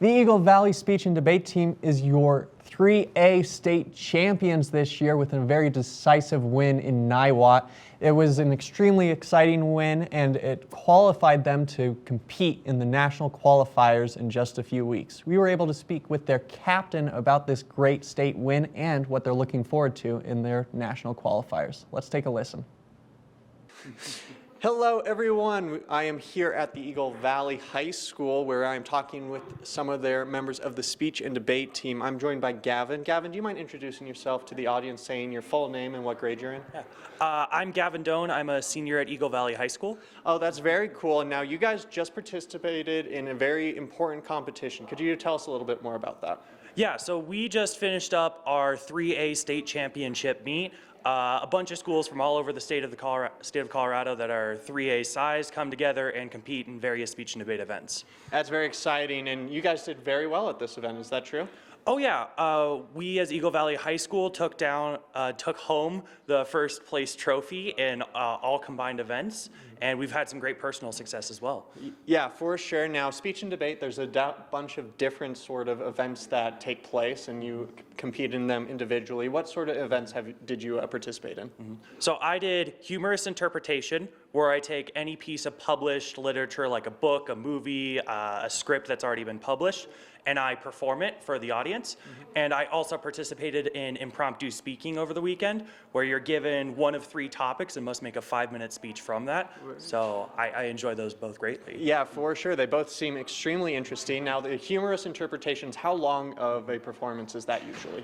The Eagle Valley Speech and Debate team is your 3A state champions this year with a very decisive win in Niwot. It was an extremely exciting win, and it qualified them to compete in the national qualifiers in just a few weeks. We were able to speak with their captain about this great state win and what they're looking forward to in their national qualifiers. Let's take a listen. Hello everyone, I am here at the Eagle Valley High School where I'm talking with some of their members of the speech and debate team. I'm joined by Gavin. Gavin, do you mind introducing yourself to the audience, saying your full name and what grade you're in? Yeah. I'm Gavin Doan. I'm a senior at Eagle Valley High School. Oh, that's very cool. And now you guys just participated in a very important competition. Could you tell us a little bit more about that? Yeah, so we just finished up our 3A state championship meet. A bunch of schools from all over the state of Colorado that are 3A size come together and compete in various speech and debate events. That's very exciting, and you guys did very well at this event. Is that true? Oh yeah, we as Eagle Valley High School took home the first place trophy in all combined events, and we've had some great personal success as well. Yeah, for sure. Now, speech and debate, there's a bunch of different sort of events that take place, and you compete in them individually. What sort of events did you participate in? Mm-hmm. So I did humorous interpretation, where I take any piece of published literature, like a book, a movie, a script that's already been published, and I perform it for the audience. Mm-hmm. And I also participated in impromptu speaking over the weekend, where you're given one of 3 topics and must make a 5-minute speech from that. So I enjoy those both greatly. Yeah, for sure. They both seem extremely interesting. Now, the humorous interpretations, how long of a performance is that usually?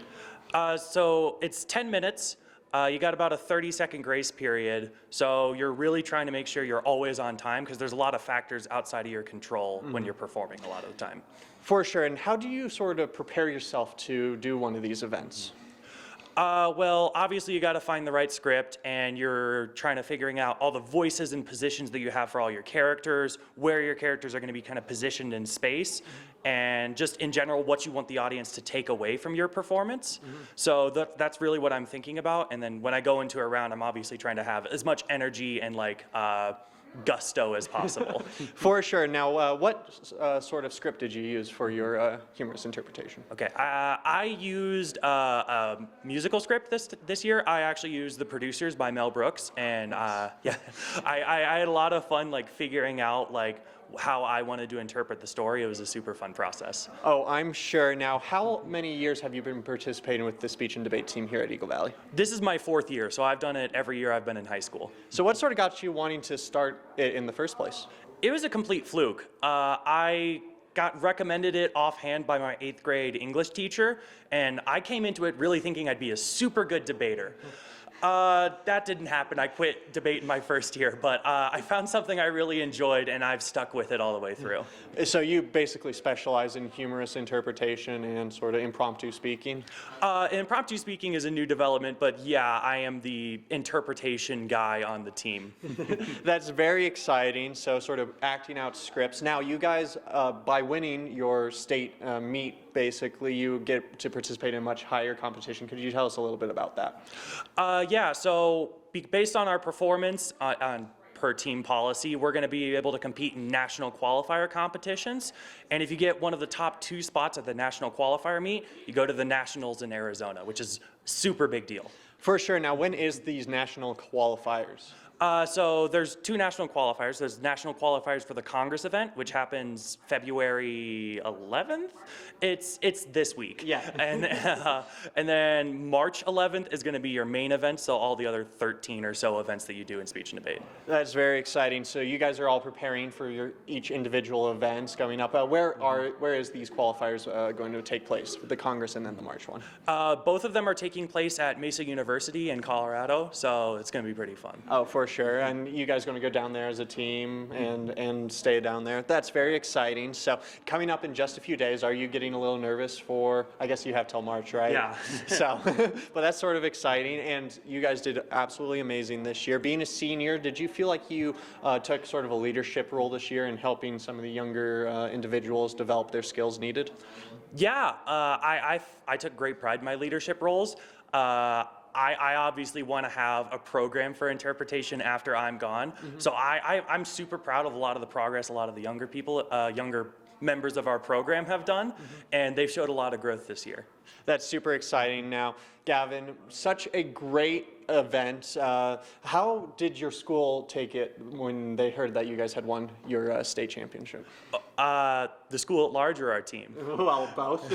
So it's 10 minutes. You got about a 30-second grace period, so you're really trying to make sure you're always on time because there's a lot of factors outside of your control when you're performing a lot of the time. For sure. And how do you sort of prepare yourself to do one of these events? Well, obviously you got to find the right script, and you're trying to figuring out all the voices and positions that you have for all your characters, where your characters are going to be kind of positioned in space, and just in general what you want the audience to take away from your performance. So that's really what I'm thinking about. And then when I go into a round, I'm obviously trying to have as much energy and gusto as possible. For sure. Now, what sort of script did you use for your humorous interpretation? Okay, I used a musical script this year. I actually used The Producers by Mel Brooks, and yeah, I had a lot of fun figuring out how I wanted to interpret the story. It was a super fun process. Oh, I'm sure. Now, how many years have you been participating with the speech and debate team here at Eagle Valley? This is my 4th year, so I've done it every year I've been in high school. So what sort of got you wanting to start it in the first place? It was a complete fluke. I got recommended it offhand by my 8th grade English teacher, and I came into it really thinking I'd be a super good debater. That didn't happen. I quit debate in my first year, but I found something I really enjoyed, and I've stuck with it all the way through. So you basically specialize in humorous interpretation and sort of impromptu speaking? Impromptu speaking is a new development, but yeah, I am the interpretation guy on the team. That's very exciting, so sort of acting out scripts. Now, you guys, by winning your state meet, basically, you get to participate in a much higher competition. Could you tell us a little bit about that? Yeah, so based on our performance on per team policy, we're going to be able to compete in national qualifier competitions. And if you get one of the top 2 spots at the national qualifier meet, you go to the nationals in Arizona, which is a super big deal. For sure. Now, when is these national qualifiers? So there's 2 national qualifiers. There's national qualifiers for the Congress event, which happens February 11th. It's this week. Yeah. And then March 11th is going to be your main event. So all the other 13 or so events that you do in speech and debate. That's very exciting. So you guys are all preparing for each individual events coming up. Where is these qualifiers going to take place? The Congress and then the March one. Both of them are taking place at Mesa University in Colorado. So it's going to be pretty fun. Oh, for sure. And you guys going to go down there as a team and stay down there. That's very exciting. So coming up in just a few days, are you getting a little nervous for, I guess you have till March, right? Yeah. So, but that's sort of exciting. And you guys did absolutely amazing this year. Being a senior, did you feel like you took sort of a leadership role this year in helping some of the younger individuals develop their skills needed? Yeah, I took great pride in my leadership roles. I obviously want to have a program for interpretation after I'm gone. So I'm super proud of a lot of the progress a lot of the younger members of our program have done, and they've showed a lot of growth this year. That's super exciting. Now, Gavin, such a great event. How did your school take it when they heard that you guys had won your state championship? The school at large or our team? Well, both.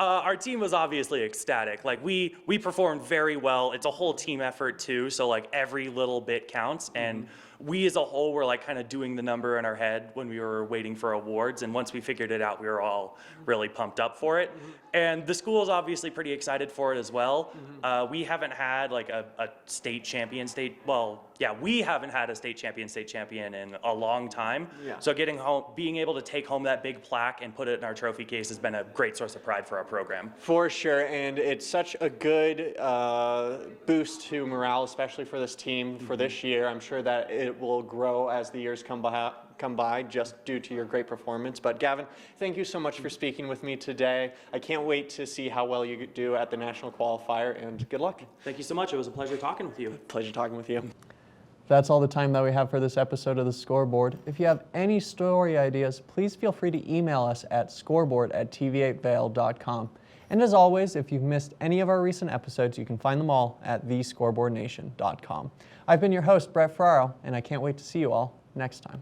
Our team was obviously ecstatic. Like we performed very well. It's a whole team effort too, so like every little bit counts, and we as a whole were like kind of doing the number in our head when we were waiting for awards, and once we figured it out, we were all really pumped up for it. And the school is obviously pretty excited for it as well. We haven't had like a state champion, we haven't had a state champion in a long time. Yeah. So getting home, being able to take home that big plaque and put it in our trophy case has been a great source of pride for our program. For sure, and it's such a good boost to morale, especially for this team for this year. I'm sure that it will grow as the years come by just due to your great performance. But Gavin, thank you so much for speaking with me today. I can't wait to see how well you do at the national qualifier, and good luck. Thank you so much. It was a pleasure talking with you. Pleasure talking with you. That's all the time that we have for this episode of The Scoreboard. If you have any story ideas, please feel free to email us at scoreboard@tv8vail.com. And as always, if you've missed any of our recent episodes, you can find them all at thescoreboardnation.com. I've been your host, Brett Ferraro, and I can't wait to see you all next time.